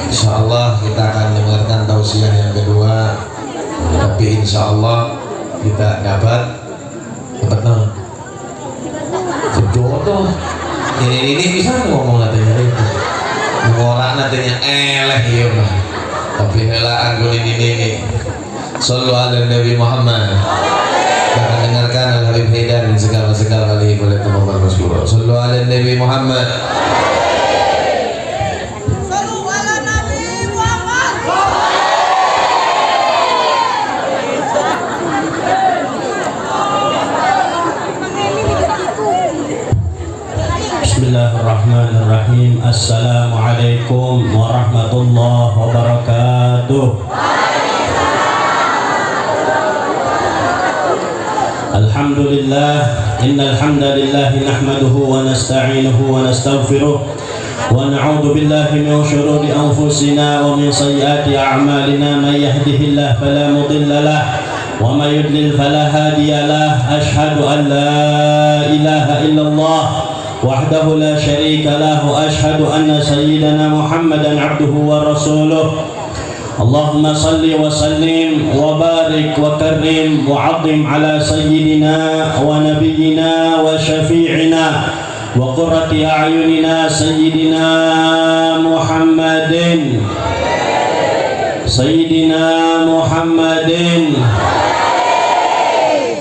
Insyaallah kita akan mendengarkan tausiah yang kedua, tapi insyaallah kita dapat jodoh. Ini bisa ngomong katanya itu, orang nantinya eleh ya mah. Tapi helaan gue ini. Sallu ala Nabi Muhammad. Kita akan dengarkan Al-Habib Haidar dan segala kali boleh teman-teman bersyukur. Sallu ala Nabi Muhammad. Bismillahirrahmanirrahim. Assalamualaikum warahmatullahi wabarakatuh. Alhamdulillah, innal hamdalillah nahmaduhu wa nasta'inuhu wa nastaghfiruh wa na'udzu billahi min shururi anfusina wa min sayyiati a'malina. Man yahdihillahu fala mudilla lahu wa man yudlil fala hadiya lahu. Asyhadu an la ilaha illallah wahdahu la syarika lahu wa ashhadu anna sayyidana Muhammadan abduhu wa rasuluh. Allahumma salli wa sallim wa barik wa karrim wa 'azzim ala sayyidina wa nabiyyina wa syafi'ina wa qurrati a'yunina sayyidina Muhammadin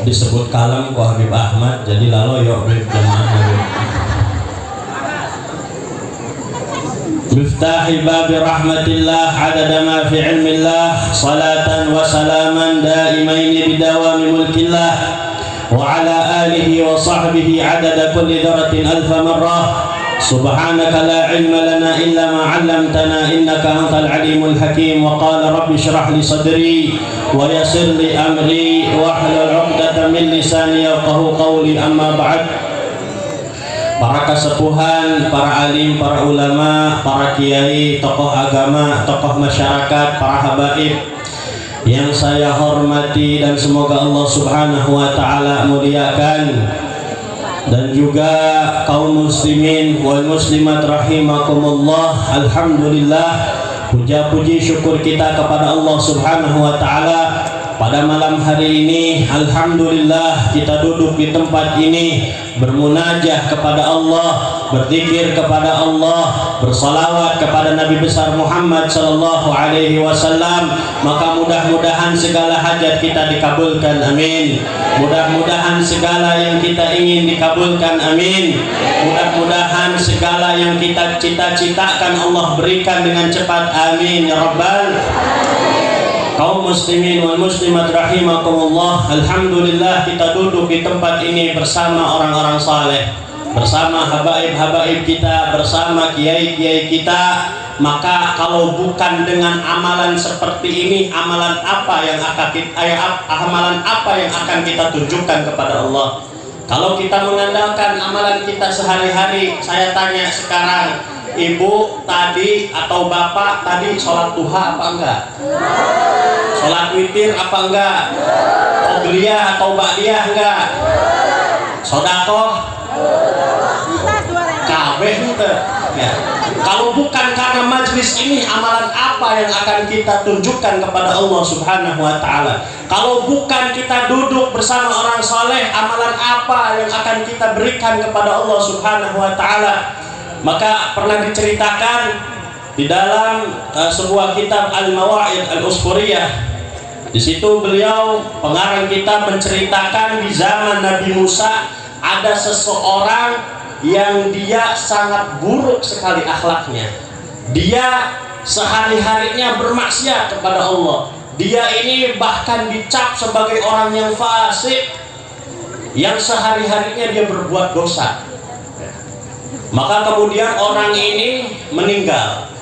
disebut kalam ku Habib Ahmad, jadi lalu yuk jamaah Miftahi babi rahmatillah adada ma fi ilmillah salatan wa salaman daimaini bidawami mulkillah wa ala alihi wa sahbihi adada kulli dharatin alfa marrah. Subhanaka la ilma lana illa ma 'allamtana innaka antal alimul hakim. Wa qala rabbi shrah li sadri wa yassir li amri wa hlul 'uqdatam min lisani yafqahu qawli. Amma ba'd. Para kasepuhan, para alim, para ulama, para kiai, tokoh agama, tokoh masyarakat, para habaib yang saya hormati dan semoga Allah Subhanahu wa taala muliakan, dan juga kaum muslimin wal muslimat rahimakumullah. Alhamdulillah, puja-puji syukur kita kepada Allah Subhanahu wa taala. Pada malam hari ini, alhamdulillah, kita duduk di tempat ini bermunajah kepada Allah, berzikir kepada Allah, bersalawat kepada Nabi besar Muhammad sallallahu alaihi wasallam. Maka mudah-mudahan segala hajat kita dikabulkan, amin. Mudah-mudahan segala yang kita ingin dikabulkan, amin. Mudah-mudahan segala yang kita cita-citakan Allah berikan dengan cepat, amin ya rabbal. Kaum muslimin wal muslimat rahimakumullah. Alhamdulillah, kita duduk di tempat ini bersama orang-orang saleh, bersama habaib-habaib kita, bersama kiai-kiai kita. Maka kalau bukan dengan amalan seperti ini, amalan apa yang akan kita tunjukkan kepada Allah? Kalau kita mengandalkan amalan kita sehari-hari, saya tanya sekarang, ibu tadi atau bapak tadi sholat duha apa enggak? Sholat witir apa enggak? Qobliyah atau ba'diyah enggak? Sodakoh? Kabeh itu ya. Kalau bukan karena majlis ini, amalan apa yang akan kita tunjukkan kepada Allah Subhanahu wa taala? Kalau bukan kita duduk bersama orang soleh, amalan apa yang akan kita berikan kepada Allah Subhanahu wa taala? Maka pernah diceritakan di dalam sebuah kitab Al-Mawa'id Al-Usfuriyah. Di situ beliau, pengarang kita, menceritakan di zaman Nabi Musa ada seseorang yang dia sangat buruk sekali akhlaknya. Dia sehari-harinya bermaksiat kepada Allah. Dia ini bahkan dicap sebagai orang yang fasik. yang sehari-harinya dia berbuat dosa. Maka kemudian orang ini meninggal.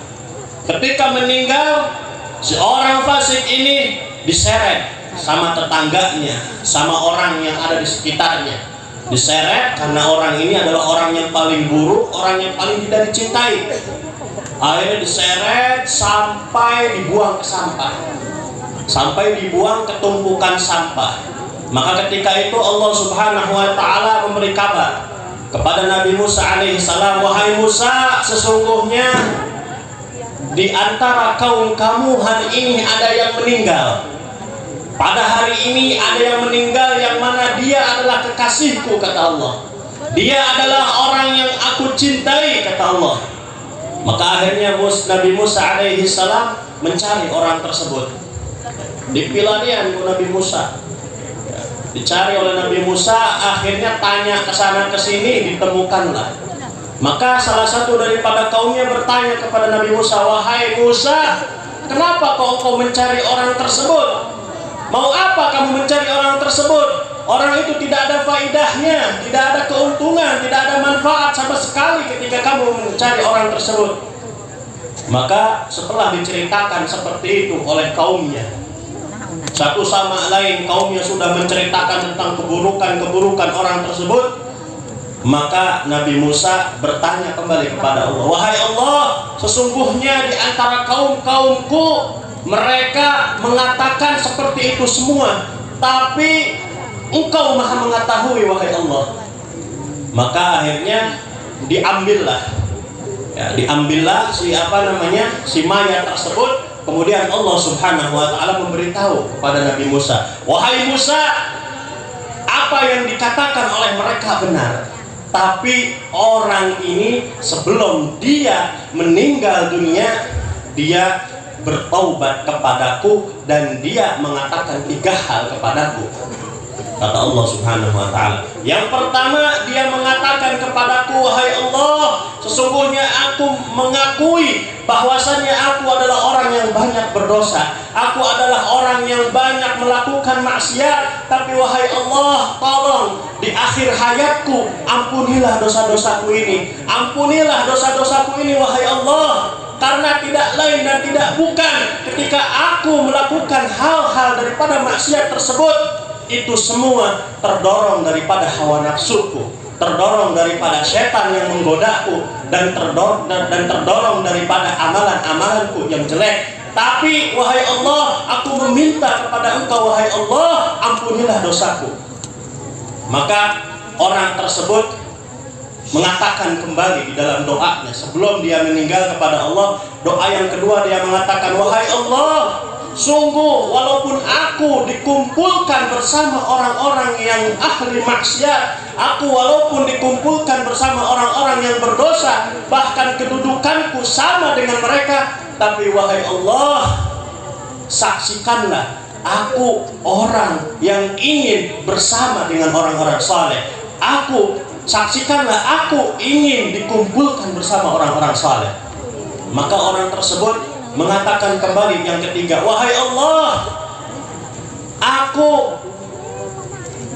Ketika meninggal, si orang fasik ini diseret sama tetangganya, sama orang yang ada di sekitarnya. Diseret karena orang ini adalah orang yang paling buruk, orang yang paling tidak dicintai. Akhirnya diseret sampai dibuang ke sampah, sampai dibuang ke tumpukan sampah. Maka ketika itu Allah Subhanahu wa ta'ala memberi kabar kepada Nabi Musa alaihissalam, wahai Musa, sesungguhnya di antara kaum kamu hari ini ada yang meninggal. Pada hari ini ada yang meninggal yang mana dia adalah kekasihku, kata Allah. Dia adalah orang yang aku cintai, kata Allah. Maka akhirnya Nabi Musa alaihissalam mencari orang tersebut. Dipilanian Nabi Musa, dicari oleh Nabi Musa, akhirnya tanya ke sana ke sini, ditemukanlah. Maka salah satu daripada kaumnya bertanya kepada Nabi Musa, wahai Musa, kenapa kau mencari orang tersebut? Mau apa kamu mencari orang tersebut? Orang itu tidak ada faidahnya, tidak ada keuntungan, tidak ada manfaat sama sekali ketika kamu mencari orang tersebut. Maka setelah diceritakan seperti itu oleh kaumnya, satu sama lain kaumnya sudah menceritakan tentang keburukan-keburukan orang tersebut, maka Nabi Musa bertanya kembali kepada Allah, wahai Allah, sesungguhnya di antara kaum-kaumku mereka mengatakan seperti itu semua, tapi Engkau maha mengetahui, wahai Allah. Maka akhirnya diambillah si mayat tersebut. Kemudian Allah Subhanahu wa ta'ala memberitahu kepada Nabi Musa, wahai Musa, apa yang dikatakan oleh mereka benar, tapi orang ini sebelum dia meninggal dunia, dia bertaubat kepadaku dan dia mengatakan 3 hal kepadaku, kata Allah Subhanahu wa ta'ala. Yang pertama, dia mengatakan kepadaku, wahai Allah, sesungguhnya aku mengakui bahwasannya aku adalah orang yang banyak berdosa, aku adalah orang yang banyak melakukan maksiat, tapi wahai Allah, tolong di akhir hayatku ampunilah dosa-dosaku ini, ampunilah dosa-dosaku ini, wahai Allah. Karena tidak lain dan tidak bukan, ketika aku melakukan hal-hal daripada maksiat tersebut, itu semua terdorong daripada hawa nafsuku, terdorong daripada setan yang menggodaku, dan terdorong daripada amalan-amalanku yang jelek. Tapi wahai Allah, aku meminta kepada Engkau, wahai Allah, ampunilah dosaku. Maka orang tersebut mengatakan kembali di dalam doanya sebelum dia meninggal kepada Allah, doa yang kedua dia mengatakan, wahai Allah, sungguh walaupun aku dikumpulkan bersama orang-orang yang ahli maksiat, aku walaupun dikumpulkan bersama orang-orang yang berdosa, bahkan kedudukanku sama dengan mereka, tapi wahai Allah, saksikanlah aku orang yang ingin bersama dengan orang-orang saleh. Saksikanlah aku ingin dikumpulkan bersama orang-orang saleh. Maka orang tersebut mengatakan kembali yang ketiga, wahai Allah, aku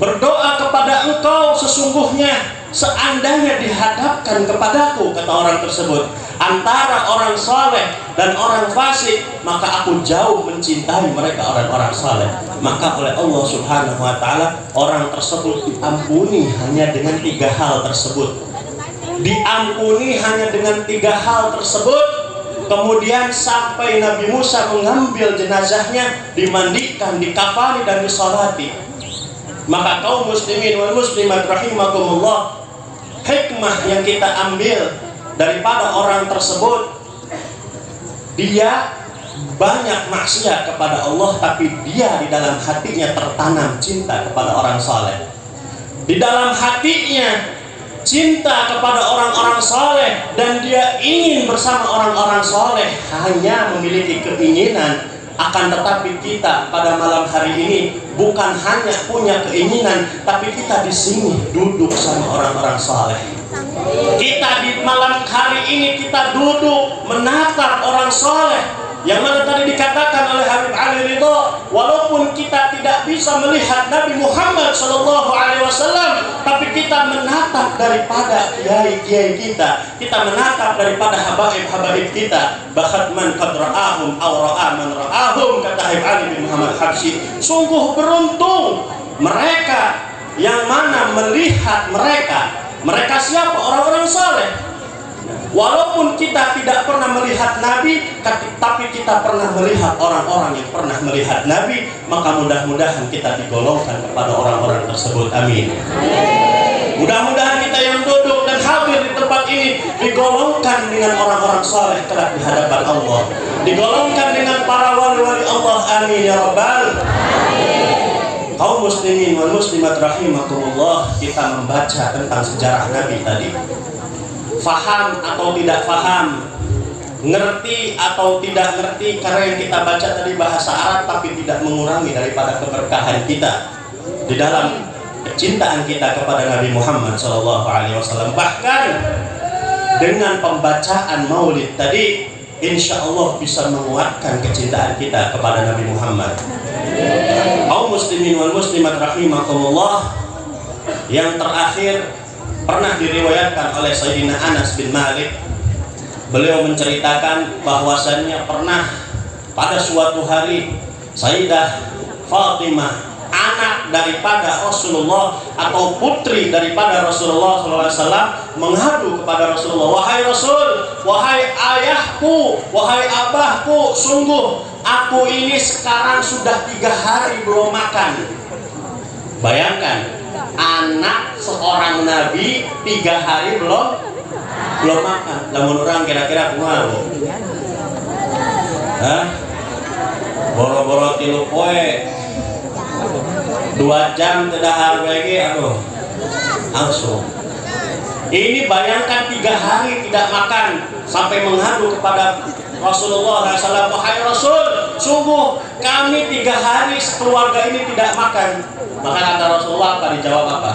berdoa kepada Engkau, sesungguhnya seandainya dihadapkan kepadaku, kata orang tersebut, antara orang saleh dan orang fasik, maka aku jauh mencintai mereka, orang-orang saleh. Maka oleh Allah Subhanahu wa ta'ala orang tersebut diampuni hanya dengan 3 hal tersebut. Diampuni hanya dengan 3 hal tersebut. Kemudian sampai Nabi Musa mengambil jenazahnya, dimandikan, dikafani dan disolati. Maka kaum muslimin wal muslimat rahimakumullah, hikmah yang kita ambil daripada orang tersebut, dia banyak maksiat kepada Allah, tapi dia di dalam hatinya tertanam cinta kepada orang saleh. Di dalam hatinya cinta kepada orang-orang saleh, dan dia ingin bersama orang-orang saleh, hanya memiliki keinginan. Akan tetapi kita pada malam hari ini bukan hanya punya keinginan, tapi kita di sini duduk sama orang-orang saleh. Kita di malam hari ini kita duduk menatap orang saleh, yang mana tadi dikatakan oleh Habib Ali Ridho, Walaupun kita tidak bisa melihat Nabi Muhammad SAW, tapi kita menatap daripada kiai-kiai kita, kita menatap daripada habaib-habaib kita. Bahkan man qad ra'ahum aw ra'a man ra'ahum, kata Habib Ali bin Muhammad Habsyi. Sungguh beruntung mereka yang mana melihat mereka. Mereka siapa? Orang-orang saleh. Walaupun kita tidak pernah melihat Nabi, tapi kita pernah melihat orang-orang yang pernah melihat Nabi, maka mudah-mudahan kita digolongkan kepada orang-orang tersebut. Amin. Mudah-mudahan kita yang duduk dan hadir di tempat ini digolongkan dengan orang-orang saleh kelak di hadapan Allah, digolongkan dengan para wali-wali Allah. Amin ya rabbal. Kaum muslimin wal muslimat rahimakumullah, kita membaca tentang sejarah Nabi tadi. Faham atau tidak faham, ngerti atau tidak ngerti, karena yang kita baca tadi bahasa Arab, tapi tidak mengurangi daripada keberkahan kita di dalam kecintaan kita kepada Nabi Muhammad SAW. Bahkan dengan pembacaan maulid tadi, insya Allah bisa menguatkan kecintaan kita kepada Nabi Muhammad. Kaum muslimin wal muslimat rahimakumullah, yang terakhir pernah diriwayatkan oleh Sayyidina Anas bin Malik. Beliau menceritakan bahwasannya pernah pada suatu hari Sayyidah Fatimah, anak daripada Rasulullah atau putri daripada Rasulullah SAW, mengadu kepada Rasulullah, wahai Rasul, wahai ayahku, wahai abahku, sungguh aku ini sekarang sudah 3 hari belum makan. Bayangkan, anak seorang nabi 3 hari belum makan. Lamun orang kira-kira kumaha? Hah? Boro-boro 3 poe 2 jam tidak harga, aduh, langsung. Ini bayangkan 3 hari tidak makan sampai mengadu kepada Rasulullah SAW, wahai Rasul, sungguh kami 3 hari sekeluarga ini tidak makan. Maka kata Rasulullah, apa dijawab apa?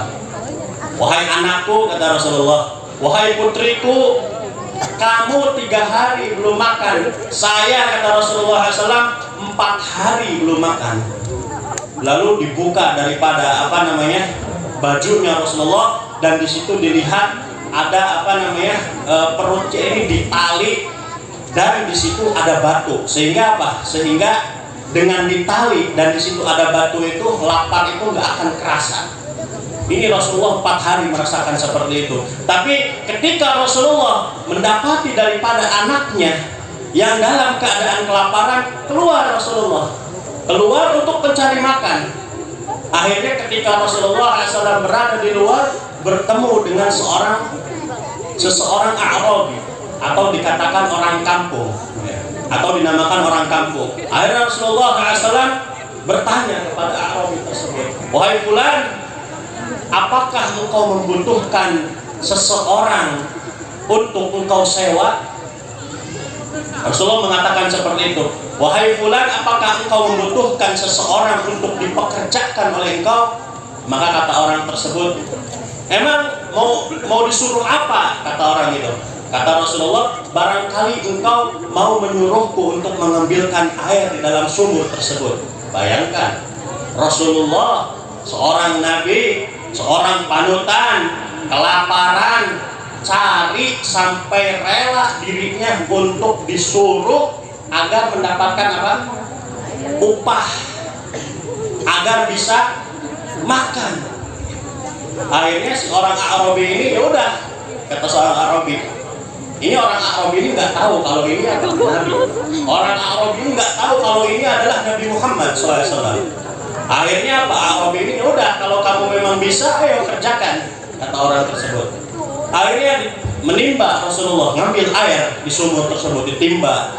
Wahai anakku, kata Rasulullah, wahai putriku, kamu 3 hari belum makan. Saya, kata Rasulullah SAW, 4 hari belum makan. Lalu dibuka daripada bajunya Rasulullah, dan di situ dilihat ada perutnya ini ditali, dan di situ ada batu. Sehingga apa? Sehingga dengan ditali dan di situ ada batu itu, lapar itu nggak akan kerasa. Ini Rasulullah 4 hari merasakan seperti itu. Tapi ketika Rasulullah mendapati daripada anaknya yang dalam keadaan kelaparan, keluar Rasulullah, keluar untuk mencari makan. Akhirnya ketika Rasulullah SAW berada di luar, bertemu dengan seseorang A'rabi, atau dikatakan orang kampung, atau dinamakan orang kampung. Akhirnya Rasulullah SAW bertanya kepada A'rabi tersebut, wahai fulan, apakah engkau membutuhkan seseorang untuk engkau sewa? Rasulullah mengatakan seperti itu, wahai fulan, apakah engkau membutuhkan seseorang untuk dipekerjakan oleh engkau? Maka kata orang tersebut, emang mau disuruh apa? Kata orang itu. Kata Rasulullah, barangkali engkau mau menyuruhku untuk mengambilkan air di dalam sumur tersebut. Bayangkan, Rasulullah, seorang nabi, seorang panutan, kelaparan, cari sampai rela dirinya untuk disuruh agar mendapatkan apa? Upah, agar bisa makan. Akhirnya seorang Arabi ini, ya udah, kata seorang Arabi, ini orang Arabi ini nggak tahu kalau ini adalah Nabi. Orang Arabi ini nggak tahu kalau ini adalah Nabi Muhammad SAW. Akhirnya apa? Arabi ini, ya udah, kalau kamu memang bisa, ayo kerjakan, kata orang tersebut. Akhirnya menimba Rasulullah, ngambil air di sumur tersebut, ditimba,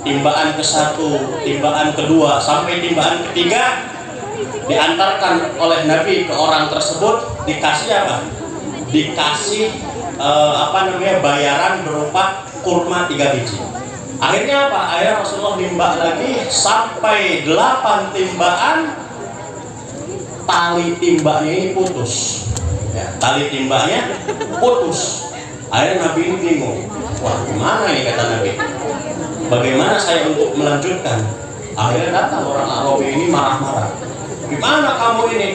timbaan ke-1, timbaan ke-2, sampai timbaan ke-3, diantarkan oleh Nabi ke orang tersebut. Dikasih apa? Dikasih bayaran berupa kurma 3 biji. Akhirnya apa? Akhirnya Rasulullah nimba lagi sampai 8 timbaan. Tali timbanya ini putus, ya, tali timbanya putus. Akhirnya Nabi ini bingung, wah gimana nih, kata Nabi, bagaimana saya untuk melanjutkan? Akhirnya datang orang Arabi ini marah-marah. Gimana kamu ini?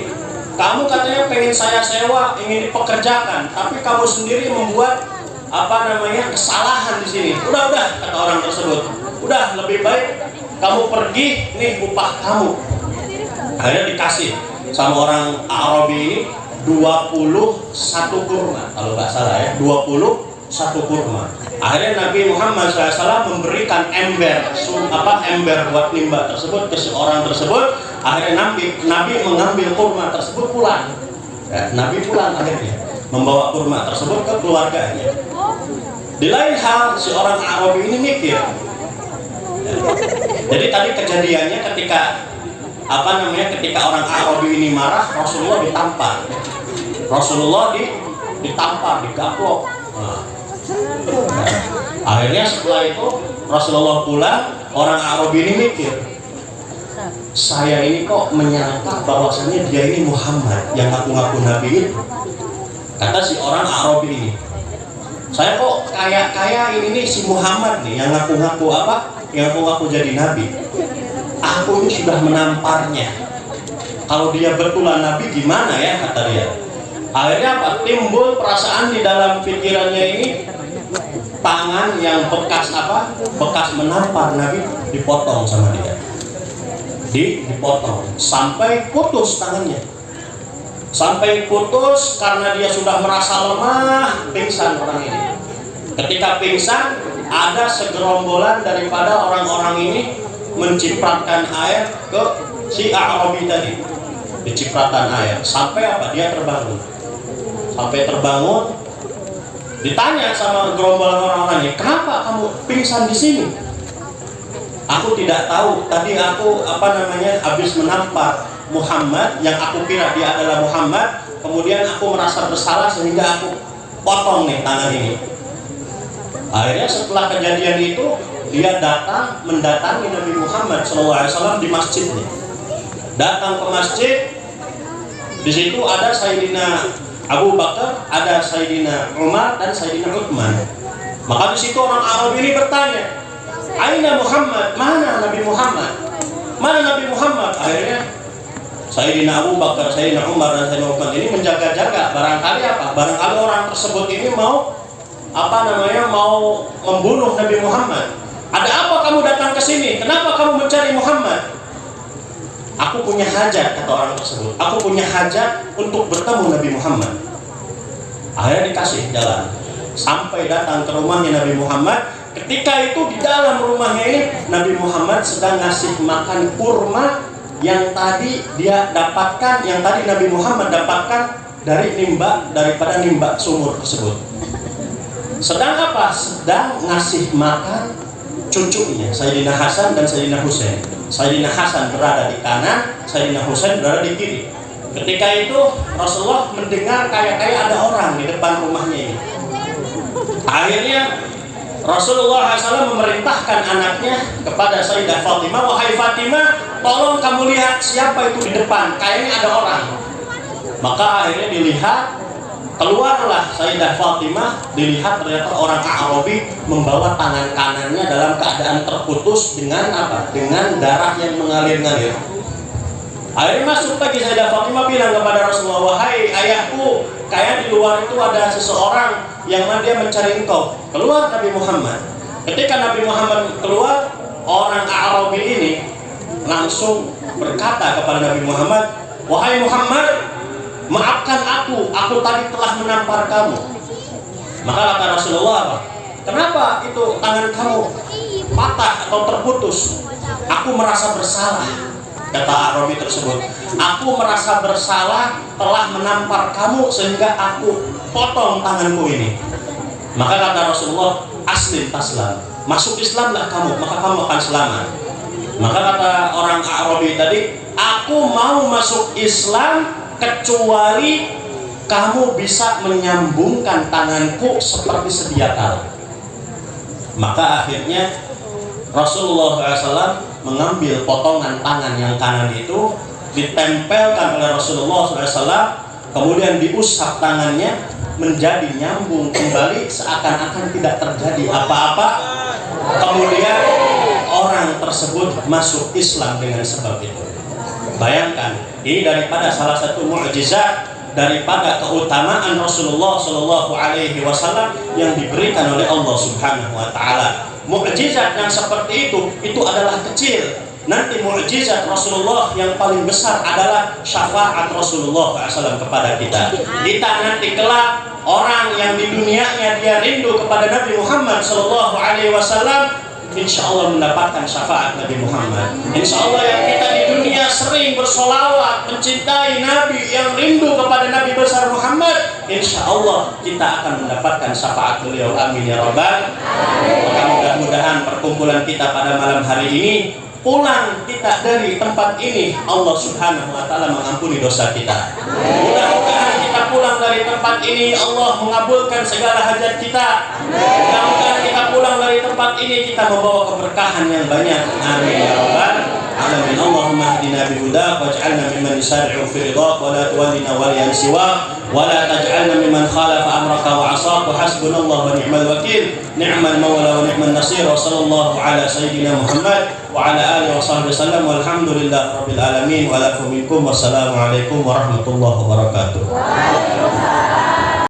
Kamu katanya pengen saya sewa, ingin dipekerjakan, tapi kamu sendiri membuat kesalahan di sini. Udah, kata orang tersebut. Udah, lebih baik kamu pergi, nih upah kamu. Akhirnya dikasih sama orang Arabi ini 21 kurma, kalau nggak salah ya, 21 kurma. Akhirnya Nabi Muhammad SAW memberikan ember buat nimba tersebut ke seorang tersebut. Akhirnya Nabi mengambil kurma tersebut pulang. Ya, Nabi pulang akhirnya membawa kurma tersebut ke keluarganya. Di lain hal, si orang Arabi ini mikir. Ya. Jadi tadi kejadiannya ketika orang Arabi ini marah, Rasulullah ditampar. Ditampar, digaplok. Nah. Akhirnya setelah itu Rasulullah pulang, orang Arabi ini mikir, saya ini kok menyangka bahwasanya dia ini Muhammad yang ngaku-ngaku Nabi itu. Kata si orang Arabi ini, saya kok kayak ini nih si Muhammad nih yang ngaku-ngaku yang ngaku jadi Nabi. Aku ini sudah menamparnya. Kalau dia betulan Nabi gimana ya, kata dia. Akhirnya timbul perasaan di dalam pikirannya ini, tangan yang bekas menampar Nabi dipotong sama dia. Dipotong sampai putus tangannya. Sampai putus karena dia sudah merasa lemah, pingsan orang ini. Ketika pingsan, ada segerombolan daripada orang-orang ini mencipratkan air ke si Arabi tadi. Dicipratan air sampai dia terbangun. Sampai terbangun, ditanya sama gerombolan orang-orang ini, kenapa kamu pingsan di sini? Aku tidak tahu. Tadi aku habis menampar Muhammad yang aku kira dia adalah Muhammad. Kemudian aku merasa bersalah sehingga aku potong nih tangan ini. Akhirnya setelah kejadian itu, dia mendatangi Nabi Muhammad SAW di masjidnya. Datang ke masjid, di situ ada Sayyidina Abu Bakar, ada Sayyidina Umar dan Sayyidina Uthman. Maka di situ orang Arab ini bertanya, "Aina Muhammad? Mana Nabi Muhammad? Mana Nabi Muhammad?" Akhirnya Sayyidina Abu Bakar, Sayyidina Umar dan Sayyidina Uthman ini menjaga-jaga, barangkali orang tersebut ini mau membunuh Nabi Muhammad. Ada apa kamu datang ke sini? Kenapa kamu mencari Muhammad? Aku punya hajat, kata orang tersebut. Aku punya hajat untuk bertemu Nabi Muhammad. Akhirnya dikasih jalan sampai datang ke rumahnya Nabi Muhammad. Ketika itu di dalam rumahnya ini Nabi Muhammad sedang ngasih makan kurma yang tadi dia dapatkan, yang tadi Nabi Muhammad dapatkan daripada nimba sumur tersebut. Sedang ngasih makan cucunya Sayyidina Hasan dan Sayyidina Husain. Sayyidina Hasan berada di kanan, Sayyidina Husain berada di kiri. Ketika itu Rasulullah mendengar kayak ada orang di depan rumahnya ini. Akhirnya Rasulullah SAW memerintahkan anaknya kepada Sayyidah Fatimah, "Wahai Fatimah, tolong kamu lihat siapa itu di depan, kayaknya ada orang." Maka akhirnya dilihat, keluarlah Sayyidah Fatimah, dilihat ternyata orang Arabi membawa tangan kanannya dalam keadaan terputus dengan dengan darah yang mengalir-ngalir. Akhirnya masuk lagi Sayyidah Fatimah bilang kepada Rasulullah, "Wahai ayahku, kayak di luar itu ada seseorang yang dia mencari engkau." Keluar Nabi Muhammad. Ketika Nabi Muhammad keluar, orang Arabi ini langsung berkata kepada Nabi Muhammad, "Wahai Muhammad, maafkan aku tadi telah menampar kamu." Maka kata Rasulullah, "Kenapa itu tangan kamu patah atau terputus?" "Aku merasa bersalah," kata Arabi tersebut. "Aku merasa bersalah telah menampar kamu sehingga aku potong tanganmu ini." Maka kata Rasulullah, "Aslim taslam, masuk Islamlah kamu, maka kamu akan selamat." Maka kata orang Arabi tadi, "Aku mau masuk Islam kecuali kamu bisa menyambungkan tanganku seperti sedia kala." Maka akhirnya Rasulullah SAW mengambil potongan tangan yang kanan itu, ditempelkan oleh Rasulullah SAW, kemudian diusap tangannya menjadi nyambung kembali seakan-akan tidak terjadi apa-apa. Kemudian orang tersebut masuk Islam dengan sebab itu. Bayangkan, ini daripada salah satu mukjizat daripada keutamaan Rasulullah Shallallahu Alaihi Wasallam yang diberikan oleh Allah Subhanahu Wa Taala. Mukjizat yang seperti itu adalah kecil. Nanti mukjizat Rasulullah yang paling besar adalah syafaat Rasulullah SAW kepada kita. Kita nanti kelak orang yang di dunianya dia rindu kepada Nabi Muhammad Shallallahu Alaihi Wasallam, insya Allah mendapatkan syafaat Nabi Muhammad. Insya Allah yang kita di dunia sering bersolawat, mencintai Nabi, yang rindu kepada Nabi besar Muhammad, insya Allah kita akan mendapatkan syafaat beliau. Amin ya Rabbal. Maka mudah-mudahan perkumpulan kita pada malam hari ini, pulang kita dari tempat ini, Allah Subhanahu Wa Taala mengampuni dosa kita. Mudah-mudahan kita pulang dari tempat ini, Allah mengabulkan segala hajat kita. Mudah-mudahan kita pulang dari tempat ini, kita membawa keberkahan yang banyak. Amin ya Rabbal alamin. Allahumma hdina bihudak waj'alna mimman yusari'u fi ridhak wa la tuwallina waliyan siwak wa la taj'alna mimman khalafa amraka wa 'asak. Wa hasbunallahu wa ni'mal wakil, ni'mal mawla wa ni'man nasir. Wa sallallahu ala sayyidina Muhammad wa ala alihi wa sahbihi wasallam walhamdulillahi rabbil alamin wa lakum minkum wassalamu alaikum warahmatullahi wabarakatuh.